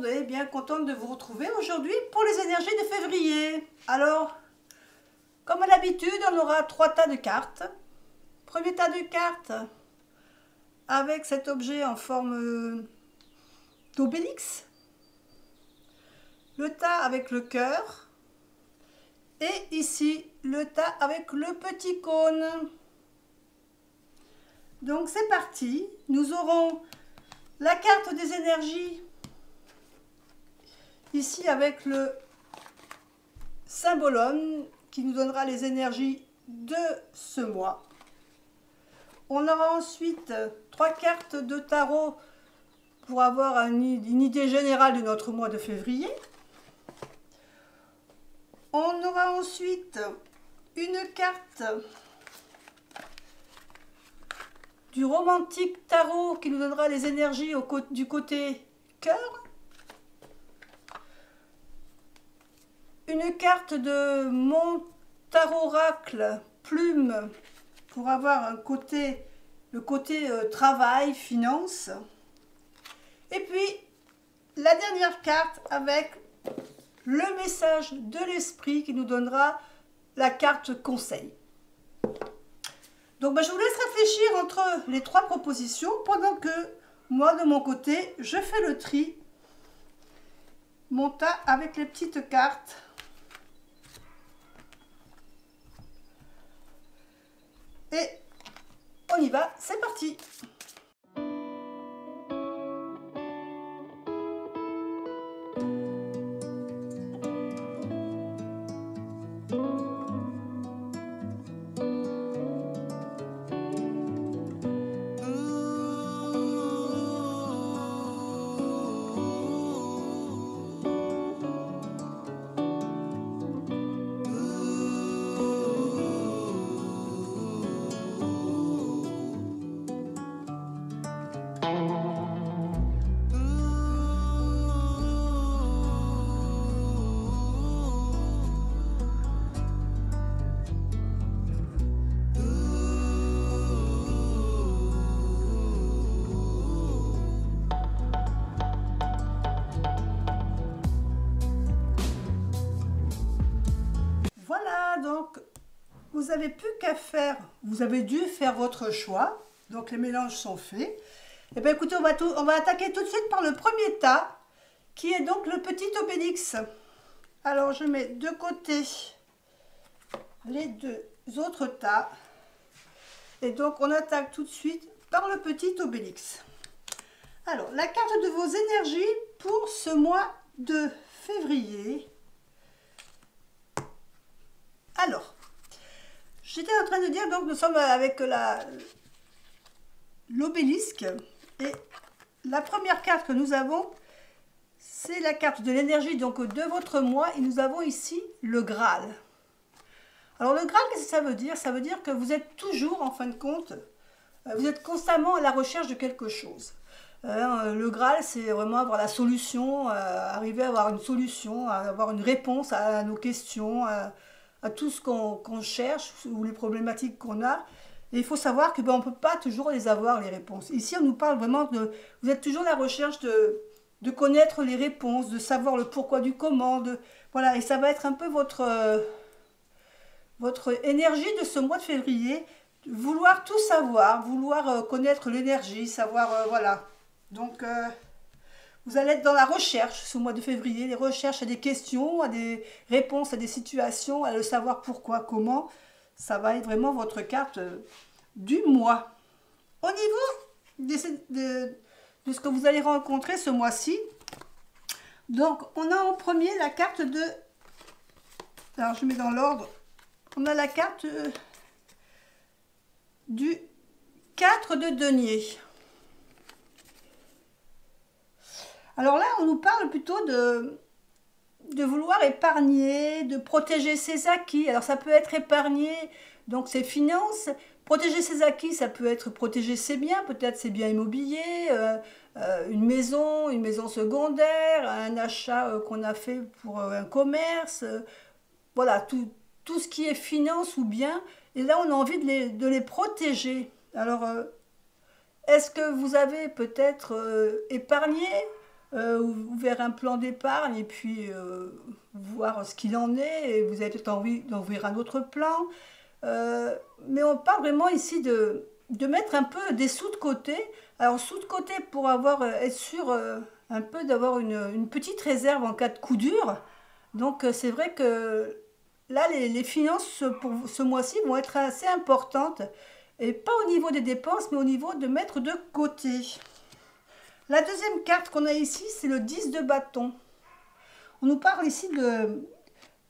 monde, et bien contente de vous retrouver aujourd'hui pour les énergies de février. Alors, comme à l'habitude, on aura 3 tas de cartes. Premier tas de cartes avec cet objet en forme d'obélix. Le tas avec le cœur. Et ici, le tas avec le petit cône. Donc c'est parti. Nous aurons la carte des énergies ici avec le symbolone qui nous donnera les énergies de ce mois. On aura ensuite 3 cartes de tarot pour avoir une idée générale de notre mois de février. On aura ensuite une carte du romantique tarot qui nous donnera les énergies du côté cœur. Une carte de mon tarot oracle plume pour avoir le côté travail, finance. Et puis la dernière carte avec le message de l'esprit qui nous donnera la carte conseil. Donc je vous laisse réfléchir entre les 3 propositions pendant que moi de mon côté je fais le tri, mon tas avec les petites cartes. Et on y va, c'est parti! Donc, vous n'avez plus qu'à faire, vous avez dû faire votre choix, donc les mélanges sont faits. Et bien écoutez, on va attaquer tout de suite par le premier tas, qui est donc le petit obélix. Alors je mets de côté les 2 autres tas, et donc on attaque tout de suite par le petit obélix. Alors, la carte de vos énergies pour ce mois de février. Alors, j'étais en train de dire, donc nous sommes avec l'obélisque et la première carte que nous avons, c'est la carte de l'énergie donc de votre mois et nous avons ici le Graal. Alors le Graal, qu'est-ce que ça veut dire? Ça veut dire que vous êtes toujours, en fin de compte, vous êtes constamment à la recherche de quelque chose. Le Graal, c'est vraiment avoir la solution, arriver à avoir une solution, à avoir une réponse à nos questions, à tout ce qu'on cherche ou les problématiques qu'on a. Et il faut savoir que on ne peut pas toujours les avoir, les réponses. Ici, on nous parle vraiment de... Vous êtes toujours à la recherche de connaître les réponses, de savoir le pourquoi du comment. Voilà, et ça va être un peu votre énergie de ce mois de février. Vouloir tout savoir, vouloir connaître l'énergie, savoir... voilà. Donc... vous allez être dans la recherche ce mois de février, les recherches à des questions, à des réponses à des situations, à le savoir pourquoi, comment. Ça va être vraiment votre carte du mois. Au niveau de ce que vous allez rencontrer ce mois-ci, donc on a en premier la carte de... Alors je mets dans l'ordre. On a la carte du 4 de denier. Alors là, on nous parle plutôt de vouloir épargner, de protéger ses acquis. Alors ça peut être épargner, donc ses finances. Protéger ses acquis, ça peut être protéger ses biens, peut-être ses biens immobiliers, une maison secondaire, un achat qu'on a fait pour un commerce. Voilà, tout ce qui est finance ou bien. Et là, on a envie de les protéger. Alors, est-ce que vous avez peut-être épargné ouvert un plan d'épargne et puis voir ce qu'il en est, et vous avez peut-être envie d'ouvrir un autre plan. Mais on parle vraiment ici de mettre un peu des sous de côté. Alors sous de côté pour être sûr un peu d'avoir une petite réserve en cas de coup dur. Donc c'est vrai que là les finances pour ce mois-ci vont être assez importantes. Et pas au niveau des dépenses, mais au niveau de mettre de côté. La deuxième carte qu'on a ici, c'est le 10 de bâton. On nous parle ici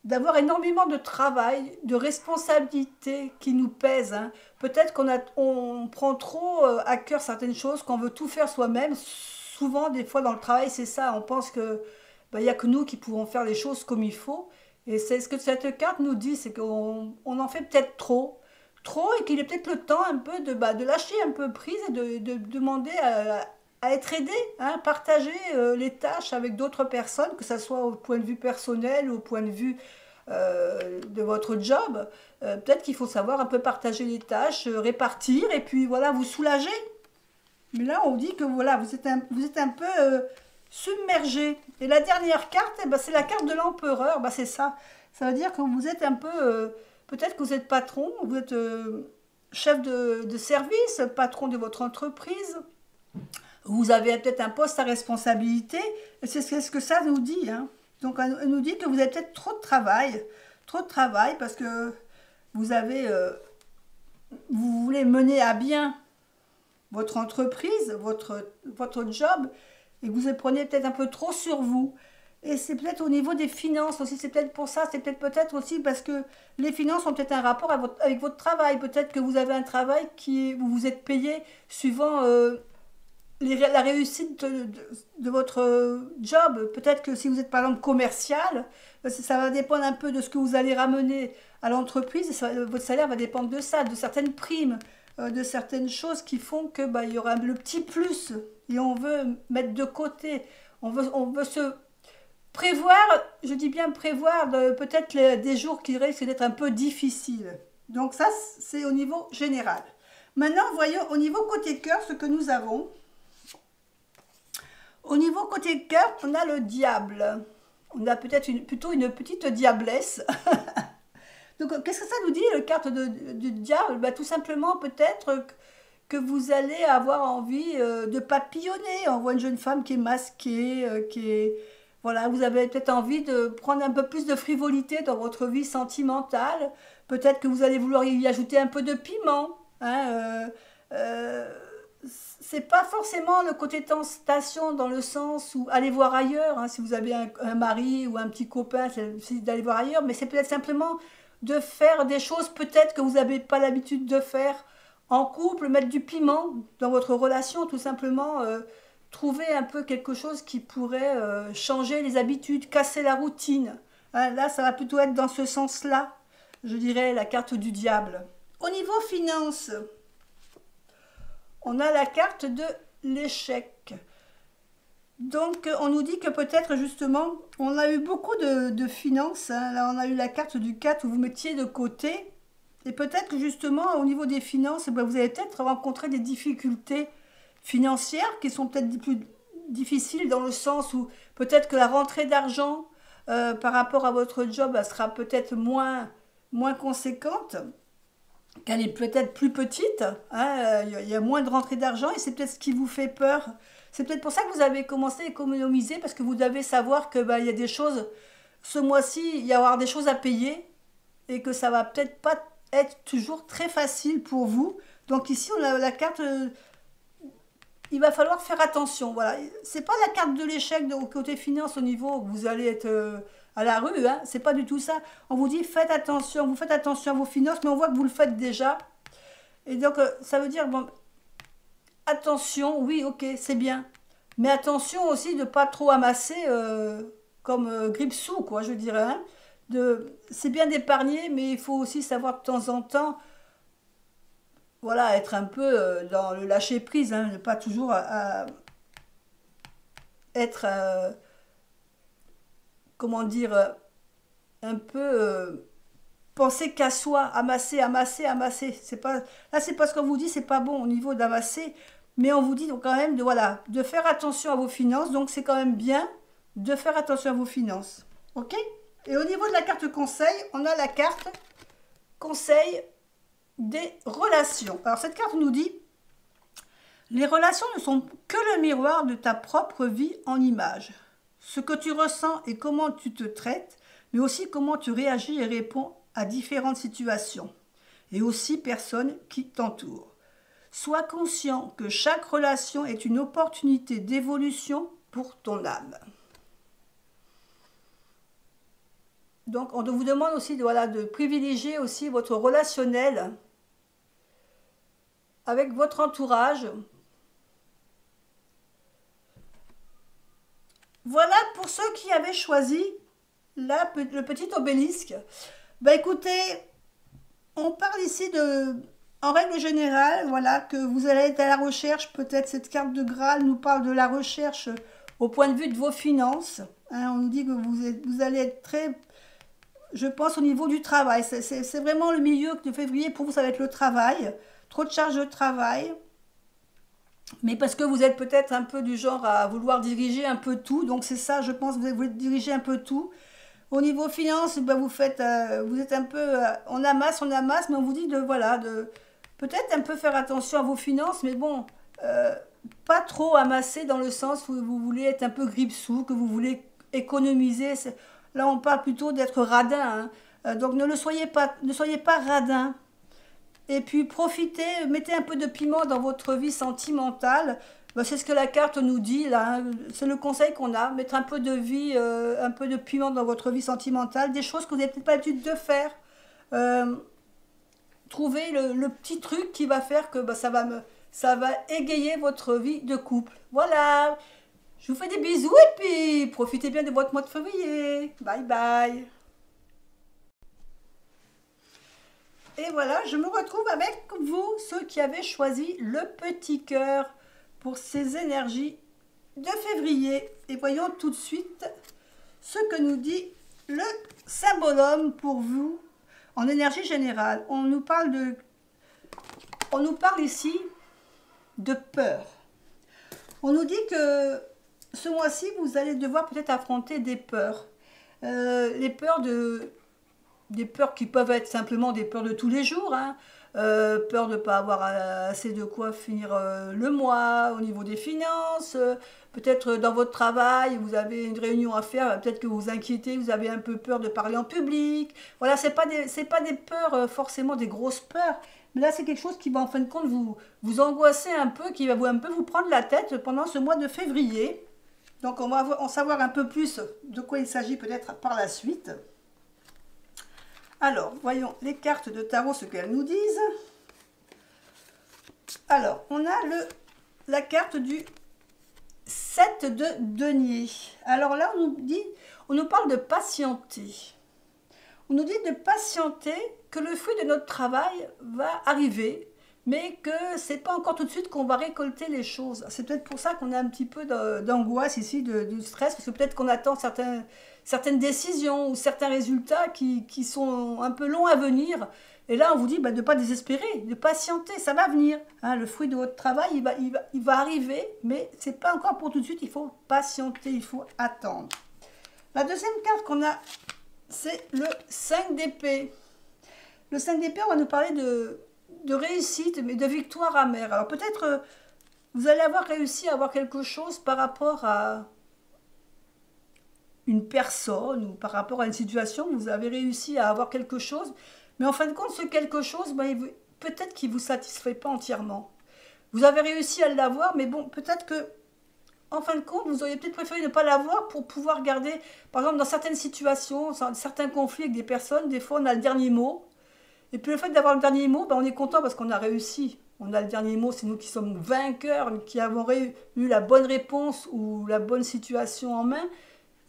d'avoir énormément de travail, de responsabilités qui nous pèsent, hein. Peut-être on prend trop à cœur certaines choses, qu'on veut tout faire soi-même. Souvent, des fois, dans le travail, c'est ça. On pense que il y a que nous qui pouvons faire les choses comme il faut. Et c'est ce que cette carte nous dit, c'est qu'on en fait peut-être trop, et qu'il est peut-être le temps un peu de lâcher un peu prise et de demander à être aidé, hein, partager les tâches avec d'autres personnes, que ce soit au point de vue personnel ou au point de vue de votre job. Peut-être qu'il faut savoir un peu partager les tâches, répartir, et puis voilà, vous soulager. Mais là, on dit que voilà, vous êtes un peu submergé. Et la dernière carte, eh ben, c'est la carte de l'empereur. Ben, c'est ça. Ça veut dire que vous êtes un peu... peut-être que vous êtes patron, vous êtes chef de service, patron de votre entreprise. Vous avez peut-être un poste à responsabilité. Et c'est ce que ça nous dit, hein. Donc, elle nous dit que vous avez peut-être trop de travail. Trop de travail parce que vous avez... vous voulez mener à bien votre entreprise, votre job, et que vous prenez peut-être un peu trop sur vous. Et c'est peut-être au niveau des finances aussi, c'est peut-être pour ça, c'est peut-être aussi parce que les finances ont peut-être un rapport avec votre travail. Peut-être que vous avez un travail où vous êtes payé suivant la réussite de votre job. Peut-être que si vous êtes par exemple commercial, ça va dépendre un peu de ce que vous allez ramener à l'entreprise. Votre salaire va dépendre de ça, de certaines primes, de certaines choses qui font que il y aura le petit plus. Et on veut mettre de côté, on veut se prévoir, je dis bien prévoir, peut-être des jours qui risquent d'être un peu difficiles. Donc ça, c'est au niveau général. Maintenant, voyons au niveau côté cœur ce que nous avons. Au niveau côté cœur, on a le diable. On a peut-être plutôt une petite diablesse. Donc, qu'est-ce que ça nous dit, la carte du diable? Tout simplement, peut-être que vous allez avoir envie de papillonner. On voit une jeune femme qui est masquée, voilà, vous avez peut-être envie de prendre un peu plus de frivolité dans votre vie sentimentale. Peut-être que vous allez vouloir y ajouter un peu de piment, hein. C'est pas forcément le côté tentation dans le sens où aller voir ailleurs, hein, si vous avez un mari ou un petit copain, c'est d'aller voir ailleurs, mais c'est peut-être simplement de faire des choses peut-être que vous n'avez pas l'habitude de faire en couple, mettre du piment dans votre relation, tout simplement trouver un peu quelque chose qui pourrait changer les habitudes, casser la routine. Hein, là, ça va plutôt être dans ce sens-là, je dirais, la carte du diable. Au niveau finance, on a la carte de l'échec. Donc, on nous dit que peut-être, justement, on a eu beaucoup de finances, hein. Là, on a eu la carte du 4 où vous mettiez de côté. Et peut-être que, justement, au niveau des finances, vous allez peut-être rencontrer des difficultés financières qui sont peut-être plus difficiles dans le sens où peut-être que la rentrée d'argent par rapport à votre job, elle sera peut-être moins conséquente, qu'elle est peut-être plus petite, hein, il y a moins de rentrée d'argent et c'est peut-être ce qui vous fait peur. C'est peut-être pour ça que vous avez commencé à économiser parce que vous devez savoir que il y a des choses, ce mois-ci, il y avoir des choses à payer et que ça va peut-être pas être toujours très facile pour vous. Donc ici, on a la carte, il va falloir faire attention. Voilà, c'est pas la carte de l'échec de côté finance au niveau où vous allez être à la rue, hein. C'est pas du tout ça. On vous dit faites attention, vous faites attention à vos finances, mais on voit que vous le faites déjà. Et donc ça veut dire bon, attention, oui, ok, c'est bien, mais attention aussi de pas trop amasser comme grippe-sous, quoi, je dirais. Hein. C'est bien d'épargner, mais il faut aussi savoir de temps en temps, voilà, être un peu dans le lâcher prise, hein, ne pas toujours être comment dire, un peu penser qu'à soi, amasser. C'est pas, là, c'est pas ce qu'on vous dit, c'est pas bon au niveau d'amasser. mais on vous dit donc quand même de, voilà, de faire attention à vos finances. Donc c'est quand même bien de faire attention à vos finances. Ok? Et au niveau de la carte conseil, on a la carte conseil des relations. Alors cette carte nous dit, les relations ne sont que le miroir de ta propre vie en image. Ce que tu ressens et comment tu te traites, mais aussi comment tu réagis et réponds à différentes situations, et aussi personnes qui t'entourent. Sois conscient que chaque relation est une opportunité d'évolution pour ton âme. Donc on vous demande aussi de, voilà, de privilégier aussi votre relationnel avec votre entourage. Voilà pour ceux qui avaient choisi le petit obélisque. Bah écoutez, on parle ici de, en règle générale, voilà, que vous allez être à la recherche, peut-être cette carte de Graal nous parle de la recherche au point de vue de vos finances. Hein, on nous dit que vous allez être très, je pense, au niveau du travail. C'est vraiment le milieu de février, pour vous, ça va être le travail. Trop de charges de travail. Mais parce que vous êtes peut-être un peu du genre à vouloir diriger un peu tout. Donc c'est ça, je pense, vous voulez diriger un peu tout. Au niveau finance, ben vous êtes un peu, on amasse, mais on vous dit de, voilà, de peut-être un peu faire attention à vos finances, mais bon, pas trop amasser dans le sens où vous voulez être un peu grippe-sous, que vous voulez économiser. Là, on parle plutôt d'être radin, hein. Donc ne soyez pas radin. Et puis profitez, mettez un peu de piment dans votre vie sentimentale. Ben, c'est ce que la carte nous dit là, hein. C'est le conseil qu'on a, mettre un peu de vie, un peu de piment dans votre vie sentimentale, des choses que vous n'avez peut-être pas l'habitude de faire. Euh, Trouvez le petit truc qui va faire que ben, ça va égayer votre vie de couple. Voilà, je vous fais des bisous et puis profitez bien de votre mois de février. Bye bye. Et voilà, je me retrouve avec vous, ceux qui avaient choisi le petit cœur pour ces énergies de février. Et voyons tout de suite ce que nous dit le symbolome pour vous en énergie générale. On nous parle ici de peur. On nous dit que ce mois-ci, vous allez devoir peut-être affronter des peurs. Les peurs des peurs qui peuvent être simplement des peurs de tous les jours, hein. Peur de ne pas avoir assez de quoi finir le mois, au niveau des finances, peut-être dans votre travail, vous avez une réunion à faire, peut-être que vous vous inquiétez, vous avez un peu peur de parler en public. Voilà, c'est pas des peurs, forcément des grosses peurs, mais là c'est quelque chose qui va en fin de compte vous angoisser un peu, qui va un peu vous prendre la tête pendant ce mois de février. Donc on va en savoir un peu plus de quoi il s'agit peut-être par la suite. Alors, voyons les cartes de tarot, ce qu'elles nous disent. Alors, on a la carte du 7 de denier. Alors là, on nous parle de patienter. On nous dit de patienter, que le fruit de notre travail va arriver, mais que c'est pas encore tout de suite qu'on va récolter les choses. C'est peut-être pour ça qu'on a un petit peu d'angoisse ici, de stress, parce que peut-être qu'on attend certaines décisions ou certains résultats qui sont un peu longs à venir. Et là, on vous dit de ne pas désespérer, de patienter, ça va venir. Hein, le fruit de votre travail, il va arriver, mais ce n'est pas encore pour tout de suite, il faut patienter, il faut attendre. La deuxième carte qu'on a, c'est le 5 d'épée. Le 5 d'épée, on va nous parler de réussite, mais de victoire amère. Alors peut-être vous allez avoir réussi à avoir quelque chose par rapport à une personne ou par rapport à une situation, vous avez réussi à avoir quelque chose, mais en fin de compte, ce quelque chose, peut-être qu'il ne vous satisfait pas entièrement. Vous avez réussi à l'avoir, mais bon, peut-être que, en fin de compte, vous auriez peut-être préféré ne pas l'avoir pour pouvoir garder, par exemple, dans certaines situations, dans certains conflits avec des personnes, des fois on a le dernier mot, et puis le fait d'avoir le dernier mot, on est content parce qu'on a réussi. On a le dernier mot, c'est nous qui sommes vainqueurs, qui avons eu la bonne réponse ou la bonne situation en main.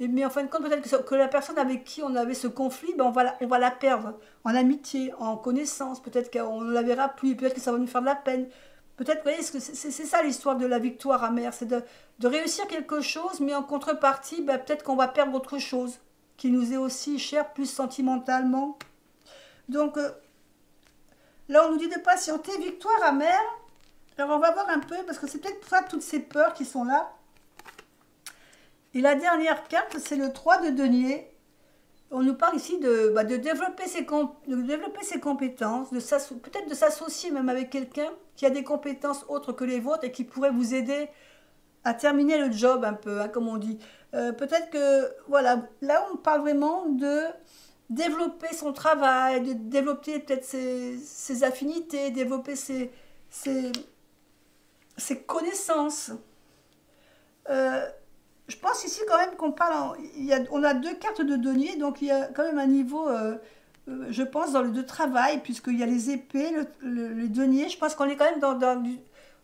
Mais en fin de compte, peut-être que la personne avec qui on avait ce conflit, on va la perdre en amitié, en connaissance. Peut-être qu'on ne la verra plus, peut-être que ça va nous faire de la peine. Peut-être, vous voyez, c'est ça l'histoire de la victoire amère, c'est de réussir quelque chose, mais en contrepartie, peut-être qu'on va perdre autre chose, qui nous est aussi cher, plus sentimentalement. Donc, là, on nous dit de patienter, victoire amère, Alors on va voir un peu, parce que c'est peut-être pas toutes ces peurs qui sont là. Et la dernière carte, c'est le 3 de denier. On nous parle ici de développer ses compétences, peut-être de s'associer même avec quelqu'un qui a des compétences autres que les vôtres et qui pourrait vous aider à terminer le job un peu, hein, comme on dit. Peut-être que, voilà, là on parle vraiment de développer son travail, de développer peut-être ses affinités, développer ses, ses connaissances. Euh, je pense ici quand même qu'on parle, on a deux cartes de denier, donc il y a quand même un niveau, je pense, dans le de travail, puisqu'il y a les épées, le denier, je pense qu'on est quand même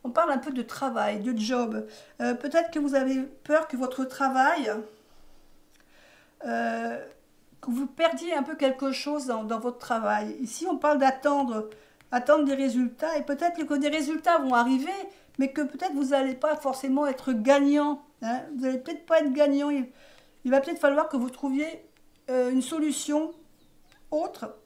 on parle un peu de travail, de job. Peut-être que vous avez peur que votre travail, euh, que vous perdiez un peu quelque chose dans votre travail. Ici, on parle attendre des résultats, et peut-être que des résultats vont arriver, mais que peut-être vous n'allez pas forcément être gagnant. Hein. Vous n'allez peut-être pas être gagnant. Il va peut-être falloir que vous trouviez une solution autre.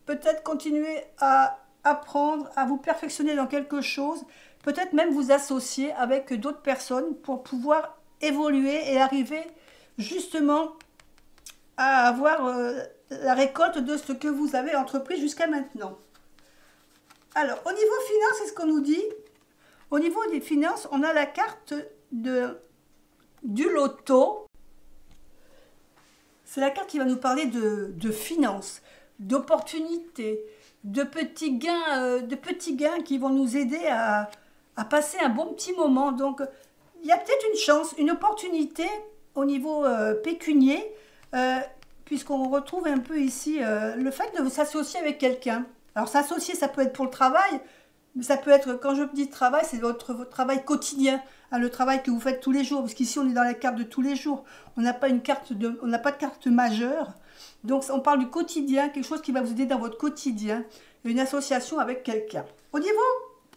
Peut-être continuer à apprendre, à vous perfectionner dans quelque chose. Peut-être même vous associer avec d'autres personnes pour pouvoir évoluer et arriver justement à avoir la récolte de ce que vous avez entrepris jusqu'à maintenant. Alors, au niveau finance, c'est ce qu'on nous dit. Au niveau des finances, on a la carte du loto. C'est la carte qui va nous parler de finances, d'opportunités, de petits gains qui vont nous aider à passer un bon petit moment. Donc, il y a peut-être une chance, une opportunité au niveau pécunier, puisqu'on retrouve un peu ici le fait de s'associer avec quelqu'un. Alors, s'associer, ça peut être pour le travail, mais ça peut être, quand je dis travail, c'est votre travail quotidien, hein, le travail que vous faites tous les jours, parce qu'ici, on est dans la carte de tous les jours. On n'a pas de carte majeure. Donc, on parle du quotidien, quelque chose qui va vous aider dans votre quotidien, une association avec quelqu'un. Au niveau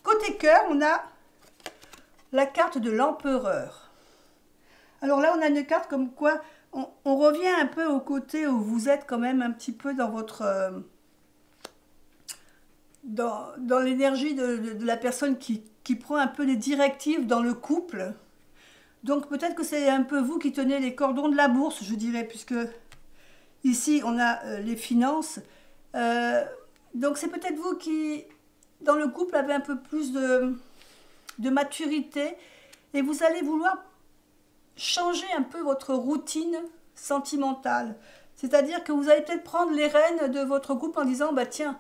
côté cœur, on a la carte de l'empereur. Alors là, on a une carte comme quoi on revient un peu au côté où vous êtes quand même un petit peu dans votre... dans l'énergie de la personne qui prend un peu les directives dans le couple. Donc peut-être que c'est un peu vous qui tenez les cordons de la bourse, je dirais, puisque ici on a les finances. Donc c'est peut-être vous qui, dans le couple, avez un peu plus de maturité et vous allez vouloir changer un peu votre routine sentimentale. C'est-à-dire que vous allez peut-être prendre les rênes de votre couple en disant, bah tiens,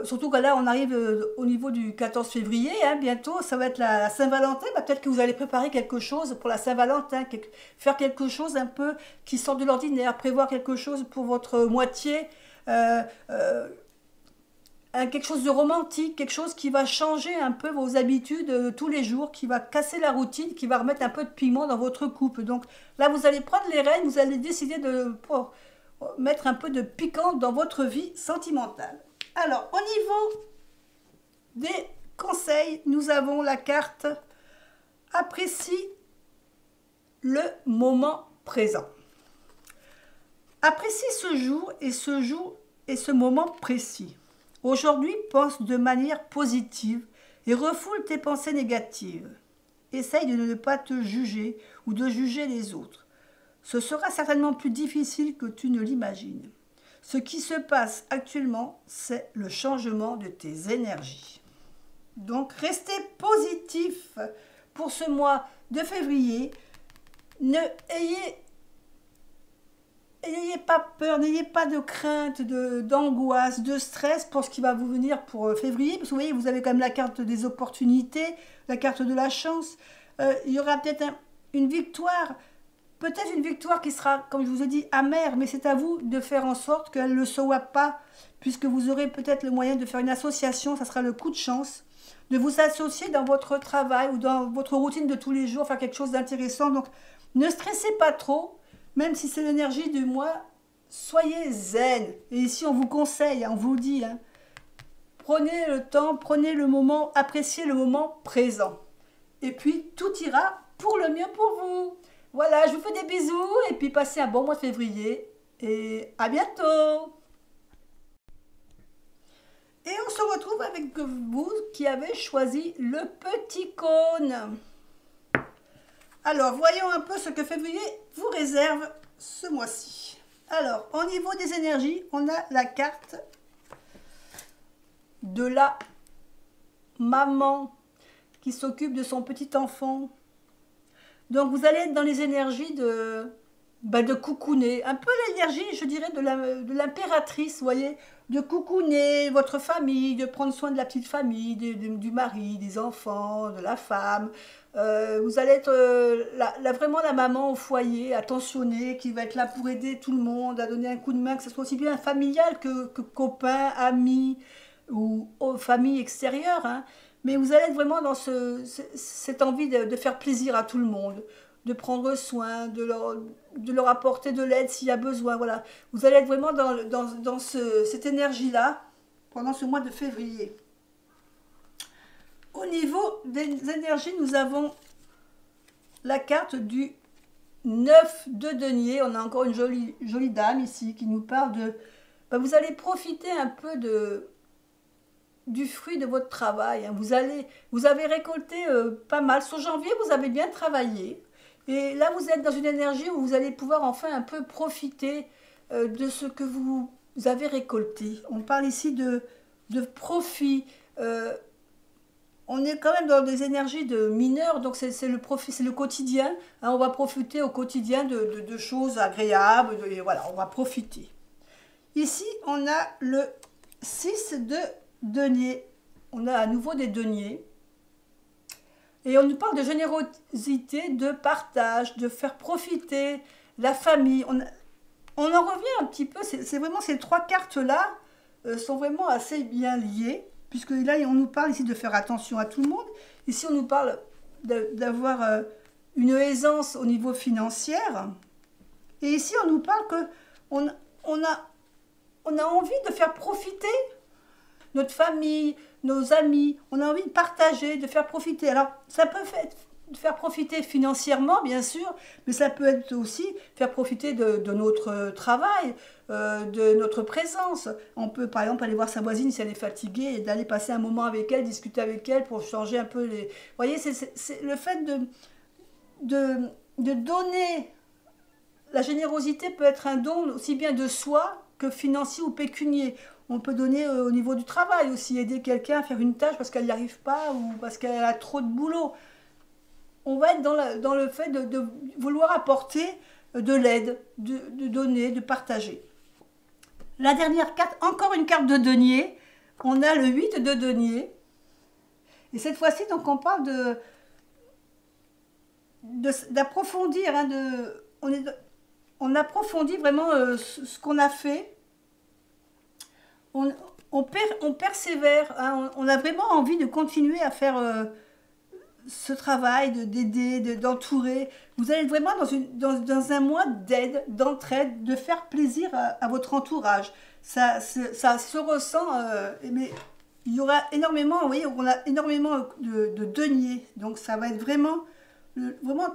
surtout que là on arrive au niveau du 14 février, hein, bientôt ça va être la Saint-Valentin, bah, peut-être que vous allez préparer quelque chose pour la Saint-Valentin, faire quelque chose un peu qui sort de l'ordinaire, prévoir quelque chose pour votre moitié, euh, euh, quelque chose de romantique, quelque chose qui va changer un peu vos habitudes tous les jours, qui va casser la routine, qui va remettre un peu de piment dans votre couple. Donc là, vous allez prendre les rênes, vous allez décider pour mettre un peu de piquant dans votre vie sentimentale. Alors, au niveau des conseils, nous avons la carte apprécie le moment présent. Apprécie ce jour et ce moment précis. Aujourd'hui, pense de manière positive et refoule tes pensées négatives. Essaye de ne pas te juger ou de juger les autres. Ce sera certainement plus difficile que tu ne l'imagines. Ce qui se passe actuellement, c'est le changement de tes énergies. Donc, restez positif pour ce mois de février. N'ayez pas peur, n'ayez pas de crainte, d'angoisse, de stress pour ce qui va vous venir pour février. Parce que vous voyez, vous avez quand même la carte des opportunités, la carte de la chance. Il y aura peut-être une victoire. Peut-être une victoire qui sera, comme je vous ai dit, amère, mais c'est à vous de faire en sorte qu'elle ne le soit pas, puisque vous aurez peut-être le moyen de faire une association, ça sera le coup de chance, de vous associer dans votre travail ou dans votre routine de tous les jours, faire quelque chose d'intéressant. Donc, ne stressez pas trop, même si c'est l'énergie du mois, soyez zen. Et ici, on vous conseille, on vous dit, hein, prenez le temps, prenez le moment, appréciez le moment présent. Et puis, tout ira pour le mieux pour vous. Voilà, je vous fais des bisous et puis passez un bon mois de février et à bientôt. Et on se retrouve avec vous qui avez choisi le petit cône. Alors, voyons un peu ce que février vous réserve ce mois-ci. Alors, au niveau des énergies, on a la carte de la maman qui s'occupe de son petit enfant. Donc, vous allez être dans les énergies de coucouner. Un peu l'énergie, je dirais, de l'impératrice, vous voyez, de coucouner votre famille, de prendre soin de la petite famille, du mari, des enfants, de la femme. Vous allez être vraiment la maman au foyer, attentionnée, qui va être là pour aider tout le monde, à donner un coup de main, que ce soit aussi bien familial que copain, ami ou famille extérieure. Hein. Mais vous allez être vraiment dans cette envie de faire plaisir à tout le monde, de prendre soin, de leur apporter de l'aide s'il y a besoin. Voilà. Vous allez être vraiment dans cette énergie-là pendant ce mois de février. Au niveau des énergies, nous avons la carte du 9 de denier. On a encore une jolie dame ici qui nous parle de... vous allez profiter un peu du fruit de votre travail. Hein. Vous avez récolté pas mal. Sur janvier, vous avez bien travaillé. Et là, vous êtes dans une énergie où vous allez pouvoir enfin un peu profiter de ce que vous avez récolté. On parle ici de profit. On est quand même dans des énergies de mineurs, donc c'est le profit, c'est le quotidien. Hein, on va profiter au quotidien de choses agréables. Et voilà, on va profiter. Ici, on a le 6 de denier. On a à nouveau des deniers. Et on nous parle de générosité, de partage, de faire profiter la famille. On en revient un petit peu, c'est vraiment ces trois cartes-là sont vraiment assez bien liées, puisque là, on nous parle ici de faire attention à tout le monde. Ici, on nous parle d'avoir une aisance au niveau financier. Et ici, on nous parle qu'on on a envie de faire profiter notre famille, nos amis, on a envie de partager, de faire profiter. Alors, ça peut faire profiter financièrement, bien sûr, mais ça peut être aussi faire profiter de notre travail, de notre présence. On peut, par exemple, aller voir sa voisine si elle est fatiguée et d'aller passer un moment avec elle, discuter avec elle pour changer un peu les... Vous voyez, c'est le fait de donner... La générosité peut être un don aussi bien de soi que financier ou pécunier. On peut donner au niveau du travail aussi, aider quelqu'un à faire une tâche parce qu'elle n'y arrive pas ou parce qu'elle a trop de boulot. On va être dans le fait de vouloir apporter de l'aide, de donner, de partager. La dernière carte, encore une carte de denier. On a le 8 de denier. Et cette fois-ci, donc, on parle d'approfondir. Hein, on approfondit vraiment ce qu'on a fait. On persévère, hein, on a vraiment envie de continuer à faire ce travail, d'aider, d'entourer. Vous allez être vraiment dans un mois d'aide, d'entraide, de faire plaisir à votre entourage. Ça se ressent, mais il y aura énormément, vous voyez, on a énormément de deniers. Donc ça va être vraiment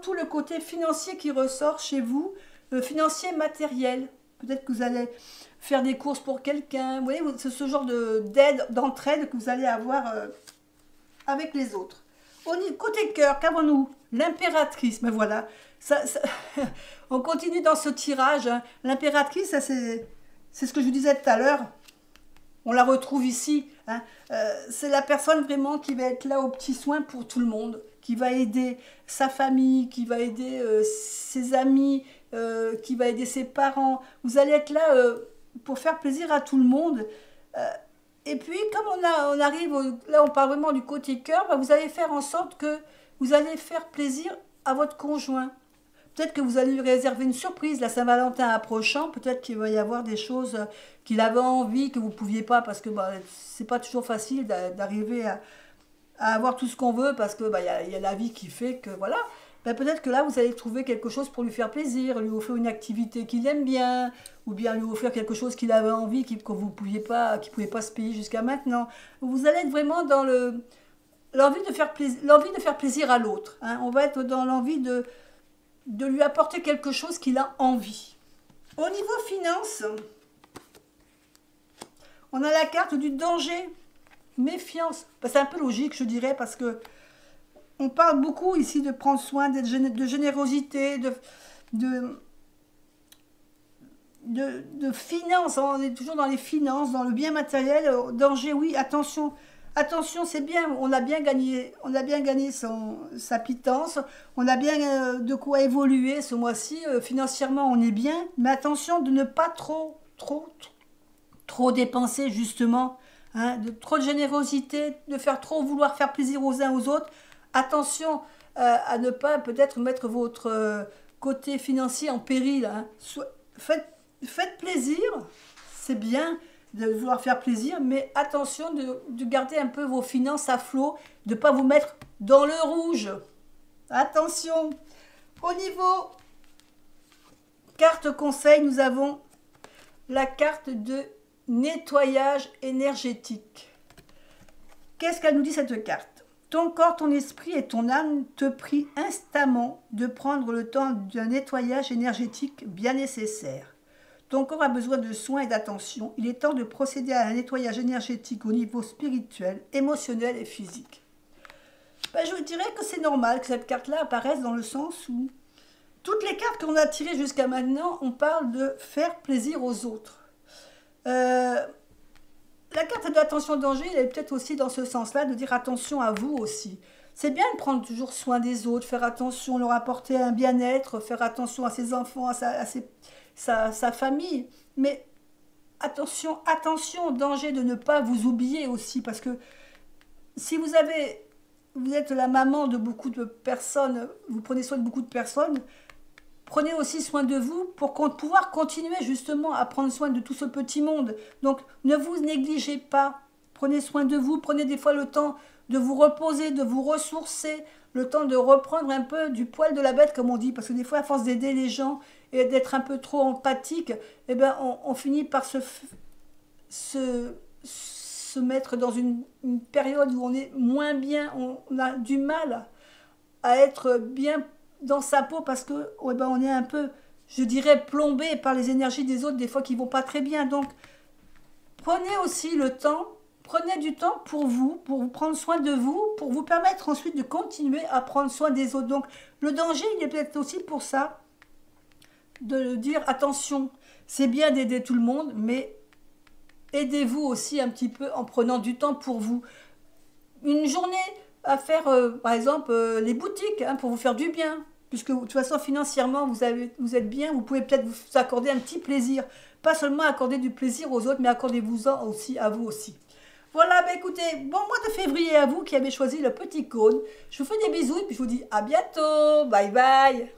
tout le côté financier qui ressort chez vous, financier matériel. Peut-être que vous allez faire des courses pour quelqu'un. Vous voyez, c'est ce genre d'aide, d'entraide que vous allez avoir avec les autres. Côté cœur, qu'avons-nous? L'impératrice, mais voilà. On continue dans ce tirage. Hein. L'impératrice, c'est ce que je vous disais tout à l'heure. On la retrouve ici. Hein. C'est la personne vraiment qui va être là aux petits soins pour tout le monde, qui va aider sa famille, qui va aider ses amis, qui va aider ses parents. Vous allez être là pour faire plaisir à tout le monde. Et puis, comme on arrive, là on parle vraiment du côté cœur, vous allez faire en sorte que vous allez faire plaisir à votre conjoint. Peut-être que vous allez lui réserver une surprise, la Saint-Valentin approchant, peut-être qu'il va y avoir des choses qu'il avait envie, que vous ne pouviez pas, parce que c'est pas toujours facile d'arriver à avoir tout ce qu'on veut, parce que y a la vie qui fait que, voilà. Peut-être que là, vous allez trouver quelque chose pour lui faire plaisir, lui offrir une activité qu'il aime bien, ou bien lui offrir quelque chose qu'il avait envie, que vous ne pouviez pas, qu'il ne pouvait pas se payer jusqu'à maintenant. Vous allez être vraiment dans l'envie de faire plaisir à l'autre. Hein. On va être dans l'envie de lui apporter quelque chose qu'il a envie. Au niveau finance, on a la carte du danger. méfiance. Ben, c'est un peu logique, je dirais, parce que on parle beaucoup ici de prendre soin, de générosité, de finances. On est toujours dans les finances, dans le bien matériel. Danger, oui, attention. Attention, c'est bien, on a bien gagné sa pitance, on a bien de quoi évoluer ce mois-ci, financièrement on est bien, mais attention de ne pas trop dépenser justement, hein, de trop de générosité, de faire trop vouloir faire plaisir aux uns aux autres. Attention à ne pas peut-être mettre votre côté financier en péril. Hein. Faites plaisir, c'est bien de vouloir faire plaisir, mais attention de garder un peu vos finances à flot, de ne pas vous mettre dans le rouge. Attention. Au niveau carte conseil, nous avons la carte de nettoyage énergétique. Qu'est-ce qu'elle nous dit cette carte? Ton corps, ton esprit et ton âme te prient instamment de prendre le temps d'un nettoyage énergétique bien nécessaire. Ton corps a besoin de soins et d'attention. Il est temps de procéder à un nettoyage énergétique au niveau spirituel, émotionnel et physique. Ben, je dirais que c'est normal que cette carte-là apparaisse dans le sens où toutes les cartes qu'on a tirées jusqu'à maintenant, on parle de faire plaisir aux autres. La carte de l'attention au danger, elle est peut-être aussi dans ce sens-là, de dire attention à vous aussi. C'est bien de prendre toujours soin des autres, faire attention, leur apporter un bien-être, faire attention à ses enfants, à sa famille. Mais attention, danger de ne pas vous oublier aussi, parce que si vous êtes la maman de beaucoup de personnes, vous prenez soin de beaucoup de personnes, prenez aussi soin de vous pour pouvoir continuer justement à prendre soin de tout ce petit monde. Donc ne vous négligez pas, prenez soin de vous, prenez des fois le temps de vous reposer, de vous ressourcer, le temps de reprendre un peu du poil de la bête comme on dit, parce que des fois à force d'aider les gens et d'être un peu trop empathique, eh ben, on finit par se mettre dans une période où on est moins bien, on a du mal à être bien dans sa peau parce que eh ben, on est un peu, je dirais, plombé par les énergies des autres, des fois qui vont pas très bien. Donc, prenez aussi le temps, prenez du temps pour vous prendre soin de vous, pour vous permettre ensuite de continuer à prendre soin des autres. Donc, le danger, il est peut-être aussi pour ça, de dire attention, c'est bien d'aider tout le monde, mais aidez-vous aussi un petit peu en prenant du temps pour vous. Une journée à faire, par exemple, les boutiques, hein, pour vous faire du bien. Puisque de toute façon, financièrement, vous êtes bien, vous pouvez peut-être vous accorder un petit plaisir. Pas seulement accorder du plaisir aux autres, mais accordez-vous-en aussi à vous aussi. Voilà, bah écoutez, bon mois de février à vous qui avez choisi le petit cône. Je vous fais des bisous et puis je vous dis à bientôt. Bye bye.